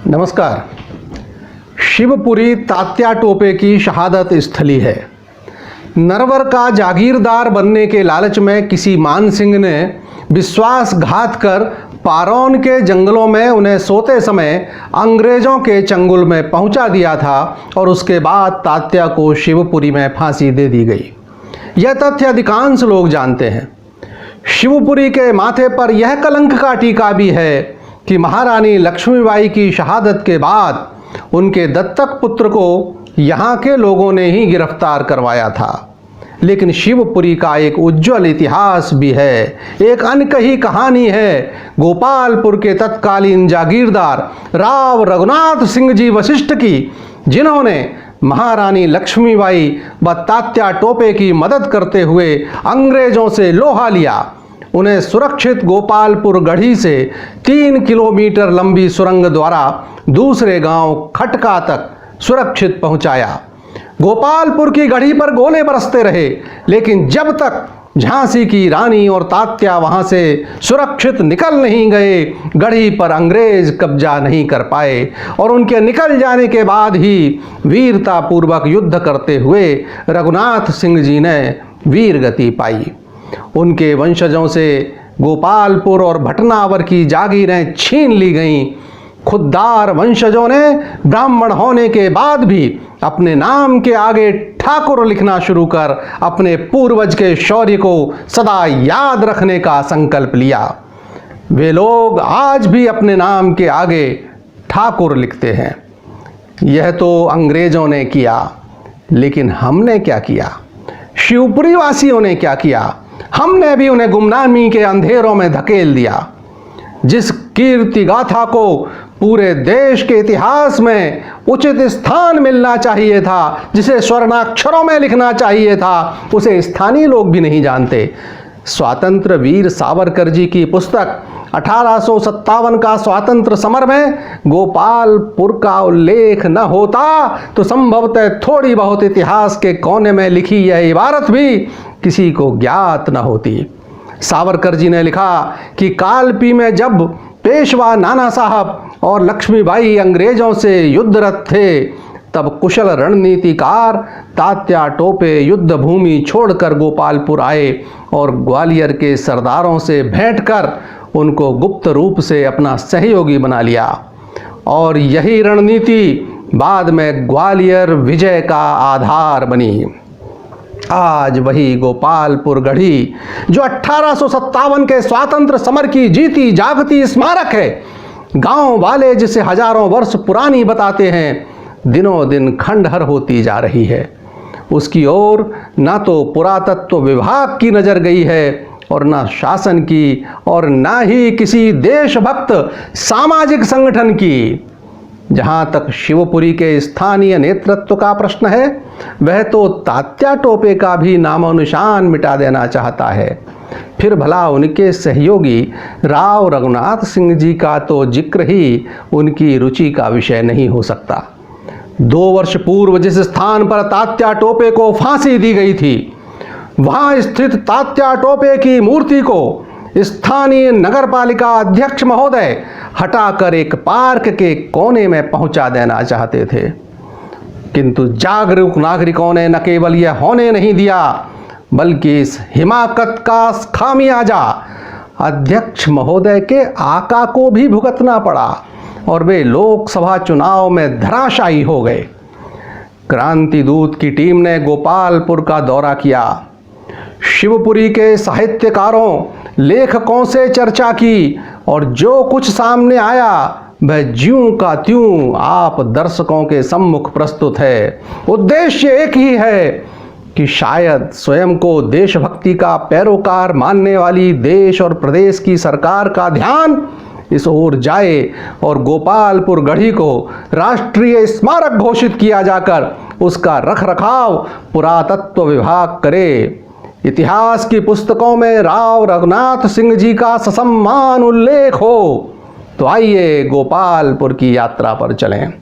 नमस्कार। शिवपुरी तात्या टोपे की शहादत स्थली है। नरवर का जागीरदार बनने के लालच में किसी मान सिंह ने विश्वासघात कर पारौन के जंगलों में उन्हें सोते समय अंग्रेजों के चंगुल में पहुंचा दिया था और उसके बाद तात्या को शिवपुरी में फांसी दे दी गई। यह तथ्य अधिकांश लोग जानते हैं। शिवपुरी के माथे पर यह कलंक का टीका भी है कि महारानी लक्ष्मीबाई की शहादत के बाद उनके दत्तक पुत्र को यहाँ के लोगों ने ही गिरफ्तार करवाया था। लेकिन शिवपुरी का एक उज्जवल इतिहास भी है, एक अनकही कहानी है गोपालपुर के तत्कालीन जागीरदार राव रघुनाथ सिंह जी वशिष्ठ की, जिन्होंने महारानी लक्ष्मीबाई व तात्या टोपे की मदद करते हुए अंग्रेजों से लोहा लिया, उन्हें सुरक्षित गोपालपुर गढ़ी से 3 किलोमीटर लंबी सुरंग द्वारा दूसरे गांव खटका तक सुरक्षित पहुंचाया। गोपालपुर की गढ़ी पर गोले बरसते रहे, लेकिन जब तक झांसी की रानी और तात्या वहां से सुरक्षित निकल नहीं गए, गढ़ी पर अंग्रेज कब्जा नहीं कर पाए और उनके निकल जाने के बाद ही वीरतापूर्वक युद्ध करते हुए रघुनाथ सिंह जी ने वीर गति पाई। उनके वंशजों से गोपालपुर और भटनावर की जागीरें छीन ली गईं। खुददार वंशजों ने ब्राह्मण होने के बाद भी अपने नाम के आगे ठाकुर लिखना शुरू कर अपने पूर्वज के शौर्य को सदा याद रखने का संकल्प लिया। वे लोग आज भी अपने नाम के आगे ठाकुर लिखते हैं। यह तो अंग्रेजों ने किया, लेकिन हमने क्या किया? शिवपुरी वासियों ने क्या किया? हमने भी उन्हें गुमनामी के अंधेरों में धकेल दिया। जिस कीर्ति गाथा को पूरे देश के इतिहास में उचित स्थान मिलना चाहिए था, जिसे स्वर्णाक्षरों में लिखना चाहिए था, उसे स्थानीय लोग भी नहीं जानते। स्वातंत्र वीर सावरकर जी की पुस्तक 1857 का स्वातंत्र समर में गोपालपुर का उल्लेख न होता तो संभवतः थोड़ी बहुत इतिहास के कोने में लिखी यह इबारत भी किसी को ज्ञात न होती। सावरकर जी ने लिखा कि कालपी में जब पेशवा नाना साहब और लक्ष्मीबाई अंग्रेजों से युद्धरत थे, तब कुशल रणनीतिकार तात्या टोपे युद्ध भूमि छोड़कर गोपालपुर आए और ग्वालियर के सरदारों से भेंट कर उनको गुप्त रूप से अपना सहयोगी बना लिया और यही रणनीति बाद में ग्वालियर विजय का आधार बनी। आज वही गोपालपुर गढ़ी, जो 1857 के स्वातंत्र समर की जीती जागती स्मारक है, गांव वाले जिसे हजारों वर्ष पुरानी बताते हैं, दिनों दिन खंडहर होती जा रही है। उसकी ओर ना तो पुरातत्व विभाग की नजर गई है और ना शासन की और ना ही किसी देशभक्त सामाजिक संगठन की। जहां तक शिवपुरी के स्थानीय नेतृत्व का प्रश्न है, वह तो तात्या टोपे का भी नामो निशान मिटा देना चाहता है। फिर भला उनके सहयोगी राव रघुनाथ सिंह जी का तो जिक्र ही उनकी रुचि का विषय नहीं हो सकता। 2 वर्ष पूर्व जिस स्थान पर तात्या टोपे को फांसी दी गई थी, वहां स्थित तात्या टोपे की मूर्ति को स्थानीय नगरपालिका अध्यक्ष महोदय हटाकर एक पार्क के कोने में पहुंचा देना चाहते थे, किंतु जागरूक नागरिकों ने न केवल यह होने नहीं दिया, बल्कि इस हिमाकत का खामियाजा अध्यक्ष महोदय के आका को भी भुगतना पड़ा और वे लोकसभा चुनाव में धराशायी हो गए। क्रांति दूत की टीम ने गोपालपुर का दौरा किया, शिवपुरी के साहित्यकारों लेखकों से चर्चा की और जो कुछ सामने आया वह ज्यों का त्यों आप दर्शकों के सम्मुख प्रस्तुत है। उद्देश्य एक ही है कि शायद स्वयं को देशभक्ति का पैरोकार मानने वाली देश और प्रदेश की सरकार का ध्यान इस ओर जाए और गोपालपुर गढ़ी को राष्ट्रीय स्मारक घोषित किया जाकर उसका रखरखाव पुरातत्व विभाग करे। इतिहास की पुस्तकों में राव रघुनाथ सिंह जी का ससम्मान उल्लेख हो तो आइए गोपालपुर की यात्रा पर चलें।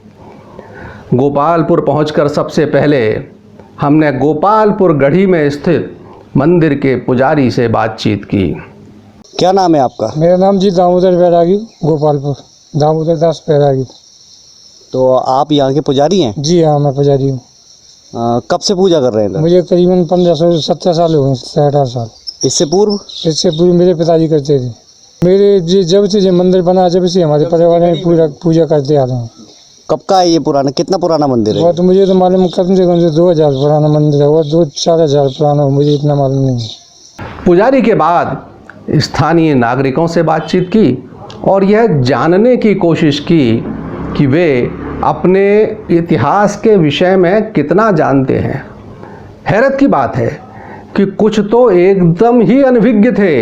गोपालपुर पहुंचकर सबसे पहले हमने गोपालपुर गढ़ी में स्थित मंदिर के पुजारी से बातचीत की। क्या नाम है आपका? मेरा नाम जी दामोदर बैरागी, गोपालपुर दामोदर दास बैरागी। तो आप यहाँ के पुजारी हैं? जी हाँ, मैं पुजारी हूँ। कब से पूजा कर रहे हैं इधर? मुझे करीबन 1517 साल हो गए, 18 साल। इससे पूर्व? इससे पूर्व मेरे पिताजी करते थे। मेरे जब से मंदिर बना, जब से हमारे परिवार में पूजा करते आ रहे हैं। कब का है ये पुराना, कितना पुराना मंदिर है? वो तो मुझे तो मालूम कम से 2000 पुराना मंदिर है, वो 2-4 पुराना, मुझे इतना मालूम नहीं है। पुजारी के बाद स्थानीय नागरिकों से बातचीत की और यह जानने की कोशिश की कि वे अपने इतिहास के विषय में कितना जानते हैं। हैरत की बात है कि कुछ तो एकदम ही अनभिज्ञ थे।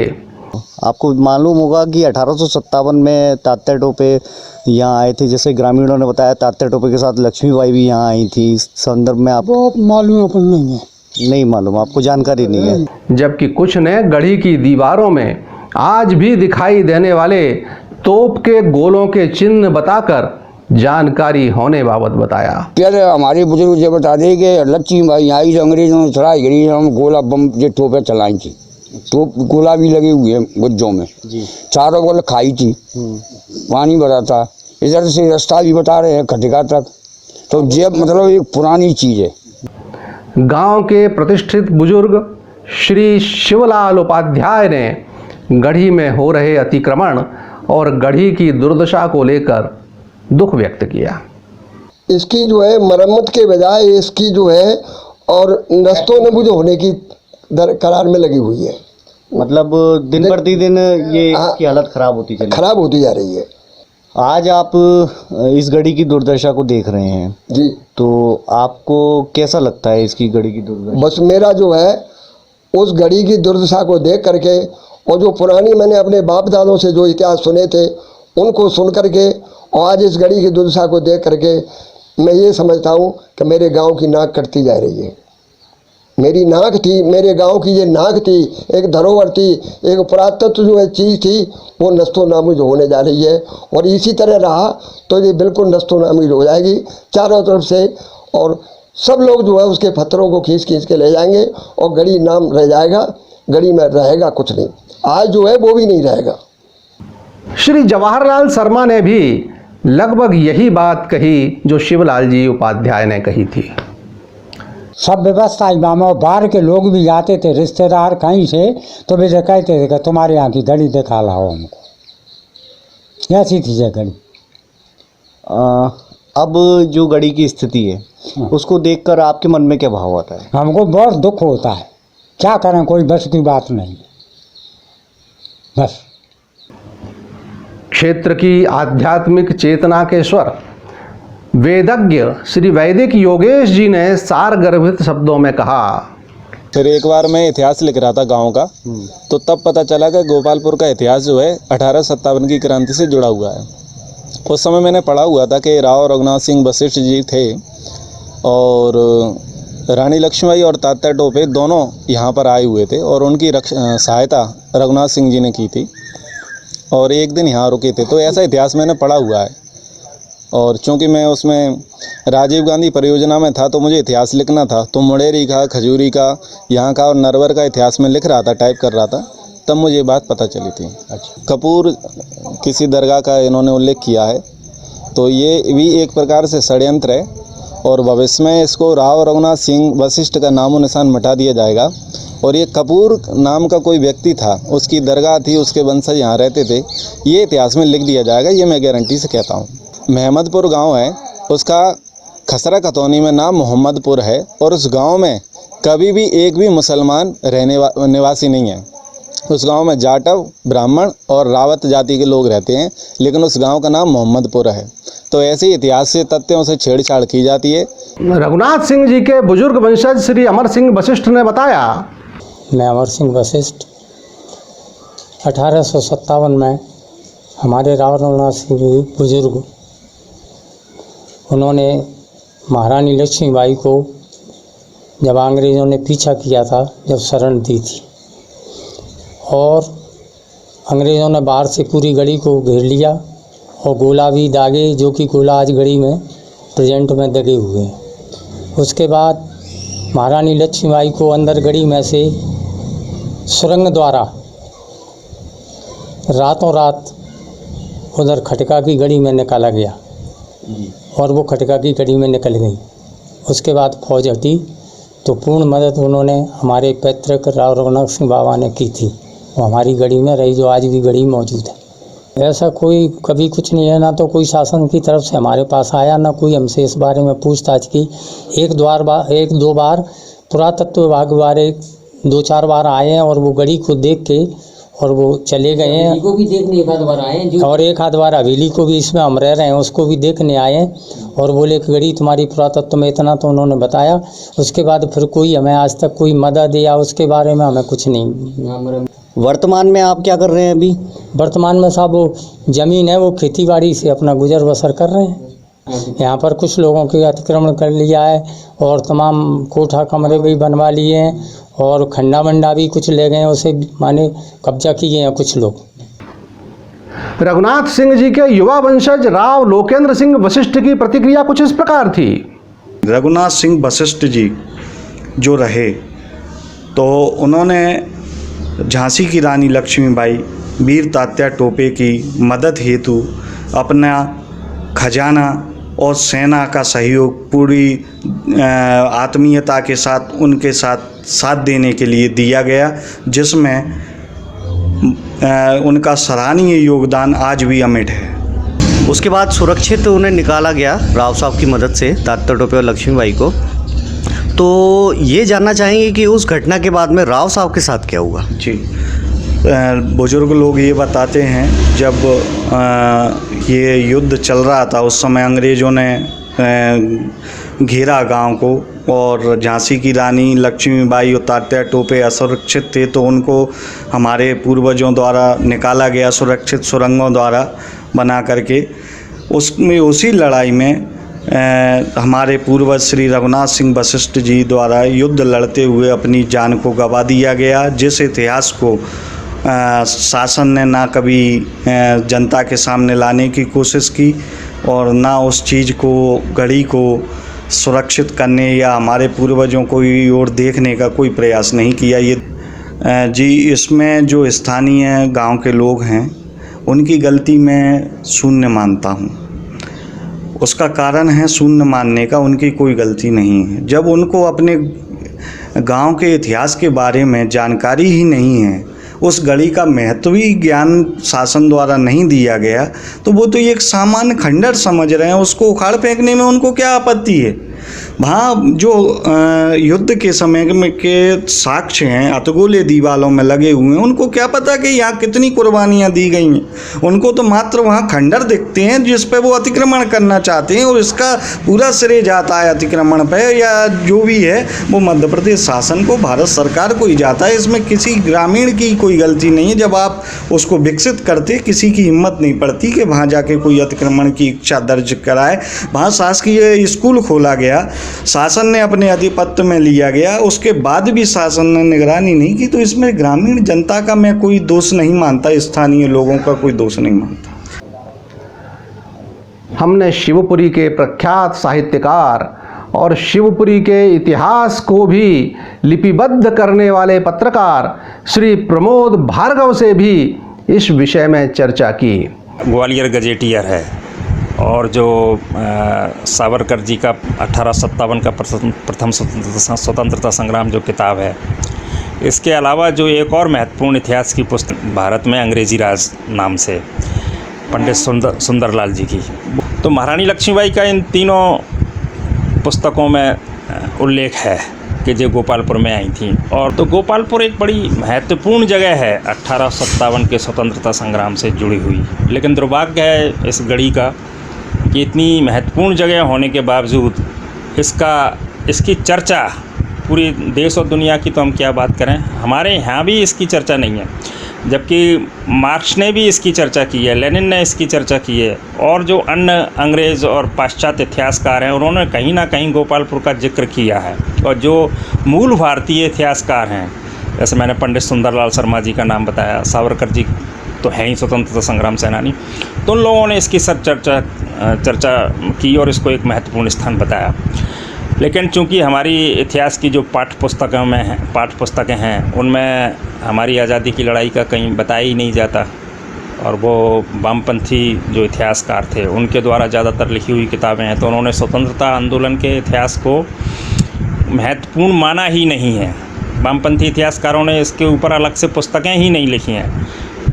आपको मालूम होगा कि 1857 में तात्या टोपे यहाँ आए थे, जैसे ग्रामीणों ने बताया तात्या टोपे के साथ लक्ष्मीबाई भी यहाँ आई थी। इस संदर्भ में आपको मालूम अपन नहीं है? नहीं मालूम, आपको जानकारी नहीं है। जबकि कुछ ने गढ़ी की दीवारों में आज भी दिखाई देने वाले तोप के गोलों के चिन्ह बताकर जानकारी होने बाबत बताया। फिर हमारे बुजुर्ग ये बता दे कि लक्ष्मीबाई आई तो अंग्रेजों ने चढ़ाई करी, हम गोला बम ये टोपे चलाई थी, तो गोला भी लगे हुए हैं गुज्जों में जी। चारों गोल खाई थी, पानी भरा था, इधर से रास्ता भी बता रहे हैं खटिका तक। तो ये मतलब एक पुरानी चीज़ है। गांव के प्रतिष्ठित बुजुर्ग श्री शिवलाल उपाध्याय ने गढ़ी में हो रहे अतिक्रमण और गढ़ी की दुर्दशा को लेकर दुख व्यक्त किया। इसकी जो है मरम्मत के बजाय इसकी जो है और नस्तो नबूज होने की करार में लगी हुई है। मतलब दिन प्रतिदिन ये इसकी हालत खराब होती जा रही है। आज आप इस गढ़ी की दुर्दशा को देख रहे हैं जी, तो आपको कैसा लगता है इसकी गढ़ी की दुर्दशा? बस मेरा जो है उस गढ़ी की दुर्दशा को देख करके और जो पुरानी मैंने अपने बाप दादों से जो इतिहास सुने थे उनको सुन करके और आज इस गढ़ी की दुर्दशा को देख करके मैं ये समझता हूँ कि मेरे गांव की नाक कटती जा रही है। मेरी नाक थी, मेरे गांव की ये नाक थी, एक धरोहर थी, एक पुरातत्व जो है चीज़ थी, वो नस्तो नाबूद होने जा रही है। और इसी तरह रहा तो ये बिल्कुल नस्तो नाबूद हो जाएगी चारों तरफ से, और सब लोग जो है उसके पत्थरों को खींच खींच के ले जाएंगे और गढ़ी नाम रह जाएगा, गढ़ी में रहेगा कुछ नहीं। आज जो है वो भी नहीं रहेगा। श्री जवाहरलाल शर्मा ने भी लगभग यही बात कही जो शिवलाल जी उपाध्याय ने कही थी। सब व्यवस्था इमाम और बाहर के लोग भी आते थे, रिश्तेदार कहीं से, तो वे कहते थे कि तुम्हारे यहाँ की गढ़ी दिखा लाओ हमको। ऐसी थी ये गढ़ी। अब जो गढ़ी की स्थिति है उसको देखकर आपके मन में क्या भाव आता है? हमको बहुत दुख होता है, क्या करें, कोई बस की बात नहीं। बस क्षेत्र की आध्यात्मिक चेतना के स्वर वेदज्ञ श्री वैदिक योगेश जी ने सारगर्भित शब्दों में कहा। फिर एक बार मैं इतिहास लिख रहा था गांव का, तो तब पता चला कि गोपालपुर का इतिहास जो है 1857 की क्रांति से जुड़ा हुआ है। उस समय मैंने पढ़ा हुआ था कि राव रघुनाथ सिंह वशिष्ठ जी थे और रानी लक्ष्मीबाई और तात्या टोपे दोनों यहाँ पर आए हुए थे और उनकी सहायता रघुनाथ सिंह जी ने की थी और एक दिन यहाँ रुके थे। तो ऐसा इतिहास मैंने पढ़ा हुआ है और चूंकि मैं उसमें राजीव गांधी परियोजना में था तो मुझे इतिहास लिखना था, तो मुंडेरी का, खजूरी का, यहाँ का और नरवर का इतिहास में लिख रहा था, टाइप कर रहा था, तब मुझे ये बात पता चली थी। अच्छा, कपूर किसी दरगाह का इन्होंने उल्लेख किया है, तो ये भी एक प्रकार से षड्यंत्र है और भविष्य में इसको राव रघुनाथ सिंह वशिष्ठ का नामो निशान मिटा दिया जाएगा और ये कपूर नाम का कोई व्यक्ति था, उसकी दरगाह थी, उसके वंशज यहाँ रहते थे, ये इतिहास में लिख दिया जाएगा, ये मैं गारंटी से कहता हूँ। महमदपुर गांव है, उसका खसरा खतौनी में नाम मोहम्मदपुर है और उस गांव में कभी भी एक भी मुसलमान निवासी नहीं है। उस गांव में जाटव, ब्राह्मण और रावत जाति के लोग रहते हैं, लेकिन उस गांव का नाम मोहम्मदपुर है। तो ऐसे ही इतिहास से तथ्यों से छेड़छाड़ की जाती है। रघुनाथ सिंह जी के बुजुर्ग वंशज श्री अमर सिंह वशिष्ठ ने बताया। मैं अमर सिंह वशिष्ठ 1857 में हमारे राव रघुनाथ सिंह जी बुजुर्ग, उन्होंने महारानी लक्ष्मीबाई को जब अंग्रेज़ों ने पीछा किया था, जब शरण दी थी और अंग्रेज़ों ने बाहर से पूरी गढ़ी को घेर लिया और गोला भी दागे, जो कि गोला आज गढ़ी में प्रेजेंट में दगे हुए हैं। उसके बाद महारानी लक्ष्मीबाई को अंदर गढ़ी में से सुरंग द्वारा रातों रात उधर खटका की गढ़ी में निकाला गया और वो खटका की गढ़ी में निकल गई। उसके बाद फौज हटी तो पूर्ण मदद उन्होंने हमारे पैतृक राव रघुनाथ सिंह बाबा ने की थी। वो हमारी गढ़ी में रही, जो आज भी गढ़ी मौजूद है। ऐसा कोई कभी कुछ नहीं है, ना तो कोई शासन की तरफ से हमारे पास आया, ना कोई हमसे इस बारे में पूछताछ की। एक दो बार पुरातत्व विभाग वाले 2-4 बार आए हैं और वो गढ़ी को देख के और वो चले गए हैं। को भी देखने एक आध बार आए हैं और एक आध बार हवेली को भी, इसमें हम रह रहे हैं, उसको भी देखने आए हैं और बोले कि गढ़ी तुम्हारी पुरातत्व में इतना तो उन्होंने बताया। उसके बाद फिर कोई हमें आज तक कोई मदद या उसके बारे में हमें कुछ नहीं। वर्तमान में आप क्या कर रहे हैं अभी? वर्तमान में साहब वो ज़मीन है, वो खेती बाड़ी से अपना गुजर बसर कर रहे हैं। यहाँ पर कुछ लोगों के अतिक्रमण कर लिया है और तमाम कोठा कमरे भी बनवा लिए हैं और खंडा मंडा भी कुछ ले गए हैं, उसे माने कब्जा किए हैं कुछ लोग। रघुनाथ सिंह जी के युवा वंशज राव लोकेंद्र सिंह वशिष्ठ की प्रतिक्रिया कुछ इस प्रकार थी। रघुनाथ सिंह वशिष्ठ जी जो रहे तो उन्होंने झांसी की रानी लक्ष्मीबाई वीर तात्या टोपे की मदद हेतु अपना खजाना और सेना का सहयोग पूरी आत्मीयता के साथ उनके साथ देने के लिए दिया गया, जिसमें उनका सराहनीय योगदान आज भी अमिट है। उसके बाद सुरक्षित उन्हें निकाला गया राव साहब की मदद से, तात्या टोपे और लक्ष्मीबाई को। तो ये जानना चाहेंगे कि उस घटना के बाद में राव साहब के साथ क्या हुआ? जी, बुजुर्ग लोग ये बताते हैं जब ये युद्ध चल रहा था उस समय अंग्रेज़ों ने घेरा गांव को और झांसी की रानी लक्ष्मीबाई और तात्या टोपे असुरक्षित थे, तो उनको हमारे पूर्वजों द्वारा निकाला गया सुरक्षित सुरंगों द्वारा बना करके। उसमें उसी लड़ाई में हमारे पूर्वज श्री रघुनाथ सिंह वशिष्ठ जी द्वारा युद्ध लड़ते हुए अपनी जान को गंवा दिया गया, जिस इतिहास को शासन ने ना कभी जनता के सामने लाने की कोशिश की और ना उस चीज़ को गढ़ी को सुरक्षित करने या हमारे पूर्वजों को ओर देखने का कोई प्रयास नहीं किया। ये जी, इसमें जो स्थानीय गांव के लोग हैं उनकी गलती मैं शून्य मानता हूँ। उसका कारण है शून्य मानने का, उनकी कोई गलती नहीं है। जब उनको अपने गांव के इतिहास के बारे में जानकारी ही नहीं है, उस गढ़ी का महत्वी ज्ञान शासन द्वारा नहीं दिया गया, तो वो तो एक सामान्य खंडर समझ रहे हैं। उसको उखाड़ फेंकने में उनको क्या आपत्ति है? वहाँ जो युद्ध के समय में के साक्ष्य हैं अतगोले दीवालों में लगे हुए हैं, उनको क्या पता कि यहाँ कितनी कुर्बानियाँ दी गई हैं। उनको तो मात्र वहाँ खंडर दिखते हैं जिस पे वो अतिक्रमण करना चाहते हैं और इसका पूरा श्रेय जाता है अतिक्रमण पे या जो भी है वो मध्य प्रदेश शासन को, भारत सरकार को ही जाता है। इसमें किसी ग्रामीण की कोई गलती नहीं है। जब आप उसको विकसित करते, किसी की हिम्मत नहीं पड़ती कि वहाँ जाके कोई अतिक्रमण की इच्छा दर्ज कराए। वहाँ शासकीय स्कूल खोला गया, शासन ने अपने आधिपत्य में लिया गया, उसके बाद भी शासन ने निगरानी नहीं की। तो इसमें ग्रामीण जनता का मैं कोई दोष नहीं मानता, स्थानीय लोगों का कोई दोष नहीं मानता। हमने शिवपुरी के प्रख्यात साहित्यकार और शिवपुरी के इतिहास को भी लिपिबद्ध करने वाले पत्रकार श्री प्रमोद भार्गव से भी इस विषय में चर्चा की। ग्वालियर गजेटियर है और जो सावरकर जी का 1857 का प्रथम स्वतंत्रता संग्राम जो किताब है, इसके अलावा जो एक और महत्वपूर्ण इतिहास की पुस्तक भारत में अंग्रेजी राज नाम से पंडित सुंदरलाल जी की, तो महारानी लक्ष्मीबाई का इन तीनों पुस्तकों में उल्लेख है कि जो गोपालपुर में आई थी। और तो गोपालपुर एक बड़ी महत्वपूर्ण जगह है 1857 के स्वतंत्रता संग्राम से जुड़ी हुई। लेकिन दुर्भाग्य है इस गढ़ी का कि इतनी महत्वपूर्ण जगह होने के बावजूद इसकी चर्चा पूरी देश और दुनिया की तो हम क्या बात करें, हमारे यहाँ भी इसकी चर्चा नहीं है। जबकि मार्क्स ने भी इसकी चर्चा की है, लेनिन ने इसकी चर्चा की है और जो अन्य अंग्रेज़ और पाश्चात्य इतिहासकार हैं उन्होंने कहीं ना कहीं गोपालपुर का जिक्र किया है। और जो मूल भारतीय इतिहासकार हैं, जैसे मैंने पंडित सुंदरलाल शर्मा जी का नाम बताया, सावरकर जी तो हैं ही स्वतंत्रता संग्राम सेनानी, तो उन लोगों ने इसकी सब चर्चा की और इसको एक महत्वपूर्ण स्थान बताया। लेकिन चूंकि हमारी इतिहास की जो पाठ्य पुस्तकें हैं उनमें हमारी आज़ादी की लड़ाई का कहीं बताया ही नहीं जाता और वो वामपंथी जो इतिहासकार थे उनके द्वारा ज़्यादातर लिखी हुई किताबें हैं, तो उन्होंने स्वतंत्रता आंदोलन के इतिहास को महत्वपूर्ण माना ही नहीं है। वामपंथी इतिहासकारों ने इसके ऊपर अलग से पुस्तकें ही नहीं लिखी हैं,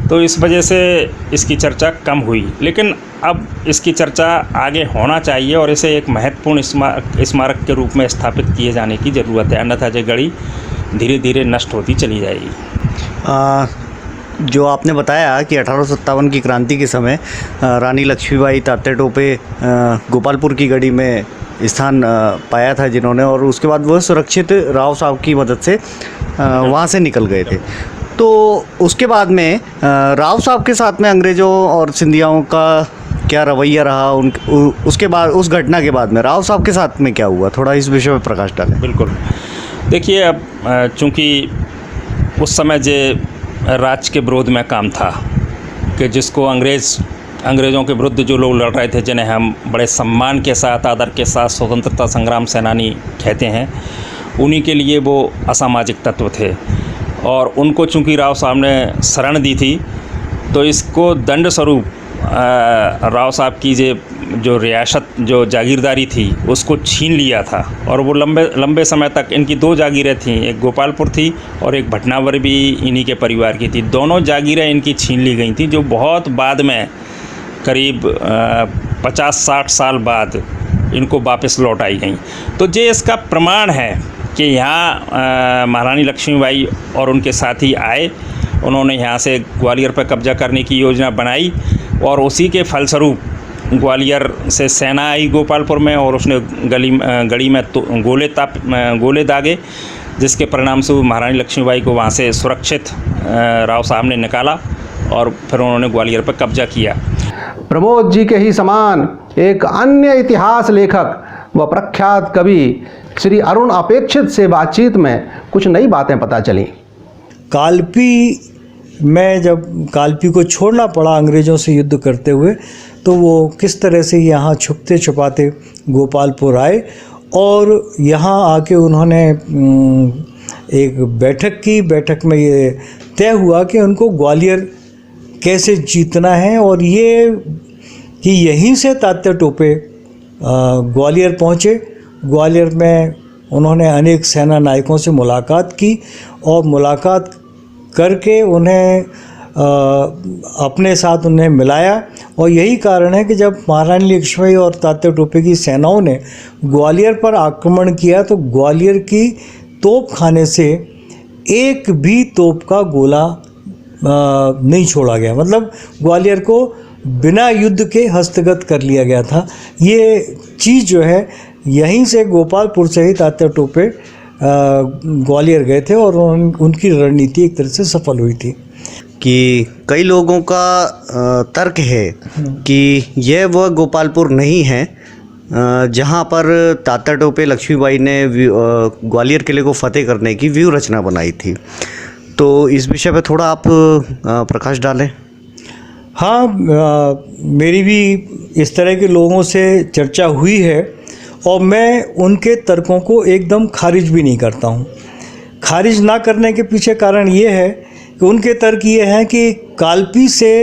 तो इस वजह से इसकी चर्चा कम हुई। लेकिन अब इसकी चर्चा आगे होना चाहिए और इसे एक महत्वपूर्ण स्मारक के रूप में स्थापित किए जाने की ज़रूरत है, अन्यथा ये गढ़ी धीरे धीरे नष्ट होती चली जाएगी। जो आपने बताया कि 1857 की क्रांति के समय रानी लक्ष्मीबाई तात्या टोपे गोपालपुर की गढ़ी में स्थान पाया था जिन्होंने, और उसके बाद वह सुरक्षित राव साहब की मदद से वहाँ से निकल गए थे। तो उसके बाद में राव साहब के साथ में अंग्रेज़ों और सिंधियाओं का क्या रवैया रहा, उसके बाद उस घटना के बाद में राव साहब के साथ में क्या हुआ, थोड़ा इस विषय में प्रकाश डालें। बिल्कुल, देखिए अब चूँकि उस समय जे राज के विरोध में काम था कि जिसको अंग्रेज़ों के विरुद्ध जो लोग लड़ रहे थे, जिन्हें हम बड़े सम्मान के साथ आदर के साथ स्वतंत्रता संग्राम सेनानी कहते हैं, उन्हीं के लिए वो असामाजिक तत्व थे और उनको चूँकि राव साहब ने शरण दी थी, तो इसको दंड स्वरूप राव साहब की जो रियासत जो जागीरदारी थी उसको छीन लिया था। और वो लंबे समय तक इनकी 2 जागीरें थीं, एक गोपालपुर थी और एक भटनावर भी इन्हीं के परिवार की थी। दोनों जागीरें इनकी छीन ली गई थी, जो बहुत बाद में करीब 50-60 साल बाद इनको वापस लौट आई गई। तो ये इसका प्रमाण है कि यहाँ महारानी लक्ष्मीबाई और उनके साथी आए, उन्होंने यहाँ से ग्वालियर पर कब्जा करने की योजना बनाई और उसी के फलस्वरूप ग्वालियर से सेना आई गोपालपुर में और उसने गढ़ी में तो गोले दागे, जिसके परिणाम से महारानी लक्ष्मीबाई को वहाँ से सुरक्षित राव साहब ने निकाला और फिर उन्होंने ग्वालियर पर कब्जा किया। प्रमोद जी के ही समान एक अन्य इतिहास लेखक व प्रख्यात कवि श्री अरुण अपेक्षित से बातचीत में कुछ नई बातें पता चली। कालपी में जब कालपी को छोड़ना पड़ा अंग्रेज़ों से युद्ध करते हुए, तो वो किस तरह से यहाँ छुपते छुपाते गोपालपुर आए और यहाँ आके उन्होंने एक बैठक की। बैठक में ये तय हुआ कि उनको ग्वालियर कैसे जीतना है और ये कि यहीं से तात्या टोपे ग्वालियर पहुँचे। ग्वालियर में उन्होंने अनेक सेना नायकों से मुलाकात की और मुलाकात करके उन्हें अपने साथ उन्हें मिलाया। और यही कारण है कि जब महारानी लक्ष्मीबाई और तात्या टोपे की सेनाओं ने ग्वालियर पर आक्रमण किया तो ग्वालियर की तोप खाने से एक भी तोप का गोला नहीं छोड़ा गया, मतलब ग्वालियर को बिना युद्ध के हस्तगत कर लिया गया था। ये चीज़ जो है यहीं से गोपालपुर से ही तात्या टोपे ग्वालियर गए थे और उनकी रणनीति एक तरह से सफल हुई थी। कि कई लोगों का तर्क है कि यह वह गोपालपुर नहीं है जहां पर तात्या टोपे लक्ष्मीबाई ने ग्वालियर किले को फतेह करने की व्यूह रचना बनाई थी। तो इस विषय पर थोड़ा आप प्रकाश डालें। हाँ, मेरी भी इस तरह के लोगों से चर्चा हुई है और मैं उनके तर्कों को एकदम खारिज भी नहीं करता हूँ। खारिज ना करने के पीछे कारण ये है कि उनके तर्क ये हैं कि कालपी से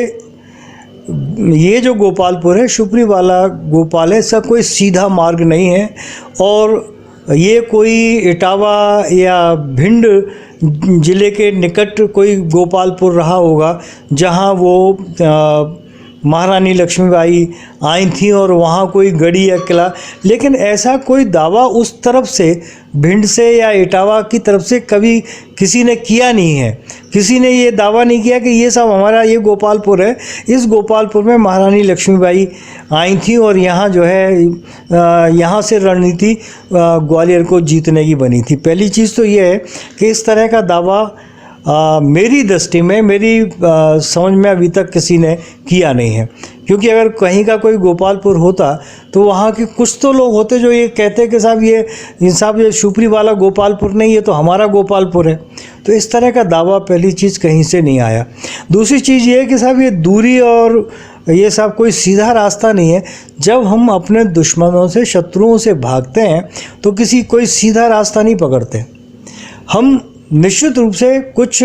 ये जो गोपालपुर है, शुपरी वाला गोपाल है, इसका कोई सीधा मार्ग नहीं है और ये कोई इटावा या भिंड ज़िले के निकट कोई गोपालपुर रहा होगा जहाँ वो महारानी लक्ष्मीबाई आई थी और वहाँ कोई गढ़ी या किला, लेकिन ऐसा कोई दावा उस तरफ से भिंड से या इटावा की तरफ से कभी किसी ने किया नहीं है। किसी ने ये दावा नहीं किया कि ये सब हमारा ये गोपालपुर है। इस गोपालपुर में महारानी लक्ष्मीबाई आई थी और यहाँ जो है यहाँ से रणनीति ग्वालियर को जीतने की बनी थी। पहली चीज़ तो ये है कि इस तरह का दावा मेरी दृष्टि में, मेरी समझ में अभी तक किसी ने किया नहीं है, क्योंकि अगर कहीं का कोई गोपालपुर होता तो वहाँ के कुछ तो लोग होते जो ये कहते कि साहब ये शुपरी वाला गोपालपुर नहीं, ये तो हमारा गोपालपुर है। तो इस तरह का दावा पहली चीज़ कहीं से नहीं आया। दूसरी चीज़ ये है कि साहब ये दूरी और ये सब कोई सीधा रास्ता नहीं है। जब हम अपने दुश्मनों से, शत्रुओं से भागते हैं तो कोई सीधा रास्ता नहीं पकड़ते। हम निश्चित रूप से कुछ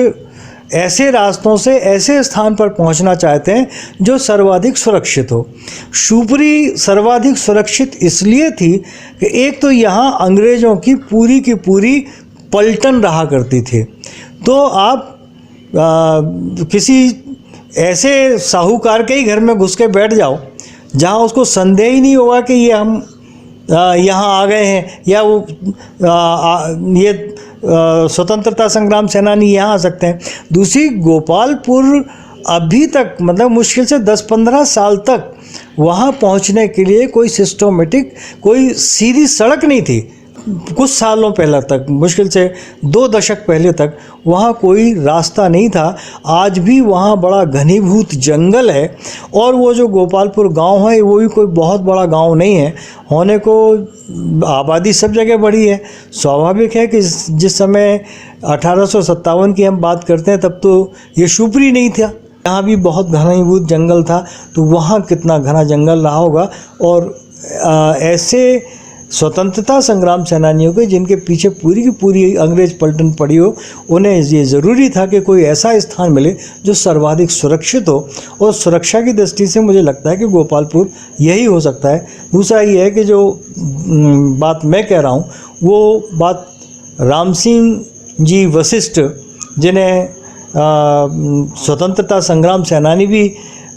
ऐसे रास्तों से ऐसे स्थान पर पहुंचना चाहते हैं जो सर्वाधिक सुरक्षित हो। शिवपुरी सर्वाधिक सुरक्षित इसलिए थी कि एक तो यहाँ अंग्रेज़ों की पूरी पलटन रहा करती थी। तो आप किसी ऐसे साहूकार के ही घर में घुस के बैठ जाओ जहाँ उसको संदेह ही नहीं होगा कि ये हम यहाँ आ गए हैं, या वो ये स्वतंत्रता संग्राम सेनानी यहाँ आ सकते हैं। दूसरी, गोपालपुर अभी तक मतलब मुश्किल से 10-15 साल तक वहाँ पहुँचने के लिए कोई सिस्टमेटिक, कोई सीधी सड़क नहीं थी। कुछ सालों पहले तक, मुश्किल से 2 दशक पहले तक वहाँ कोई रास्ता नहीं था। आज भी वहाँ बड़ा घनीभूत जंगल है, और वो जो गोपालपुर गांव है वो भी कोई बहुत बड़ा गांव नहीं है। होने को आबादी सब जगह बढ़ी है। स्वाभाविक है कि जिस समय 1857 की हम बात करते हैं तब तो ये शिवपुरी नहीं था, यहाँ भी बहुत घनीभूत जंगल था। तो वहाँ कितना घना जंगल रहा होगा। और ऐसे स्वतंत्रता संग्राम सेनानियों के जिनके पीछे पूरी की पूरी अंग्रेज पलटन पड़ी हो, उन्हें ये ज़रूरी था कि कोई ऐसा स्थान मिले जो सर्वाधिक सुरक्षित हो। और सुरक्षा की दृष्टि से मुझे लगता है कि गोपालपुर यही हो सकता है। दूसरा ये है कि जो बात मैं कह रहा हूँ वो बात राम सिंह जी वशिष्ठ, जिन्हें स्वतंत्रता संग्राम सेनानी भी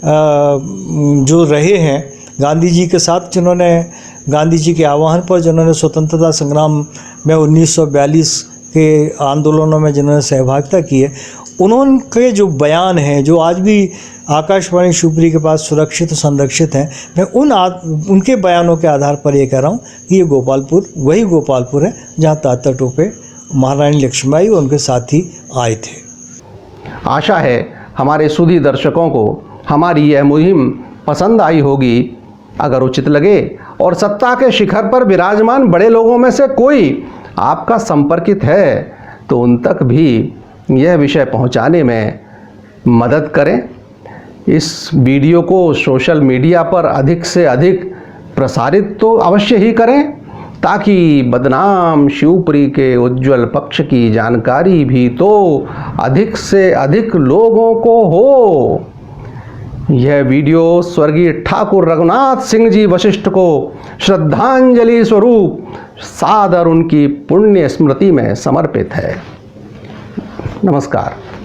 जो रहे हैं गांधी जी के साथ, जिन्होंने गांधी जी के आह्वान पर जिन्होंने स्वतंत्रता संग्राम में 1942 के आंदोलनों में जिन्होंने सहभागिता की है, उन्होंने जो बयान हैं जो आज भी आकाशवाणी शिवपुरी के पास सुरक्षित और संरक्षित हैं, मैं उनके बयानों के आधार पर ये कह रहा हूँ कि ये गोपालपुर वही गोपालपुर है जहाँ तात्या टोपे, महारानी लक्ष्मीबाई और उनके साथी आए थे। आशा है हमारे सुधी दर्शकों को हमारी यह मुहिम पसंद आई होगी। अगर उचित लगे और सत्ता के शिखर पर विराजमान बड़े लोगों में से कोई आपका संपर्कित है तो उन तक भी यह विषय पहुंचाने में मदद करें। इस वीडियो को सोशल मीडिया पर अधिक से अधिक प्रसारित तो अवश्य ही करें, ताकि बदनाम शिवपुरी के उज्जवल पक्ष की जानकारी भी तो अधिक से अधिक लोगों को हो। यह वीडियो स्वर्गीय ठाकुर रघुनाथ सिंह जी वशिष्ठ को श्रद्धांजलि स्वरूप सादर उनकी पुण्य स्मृति में समर्पित है। नमस्कार।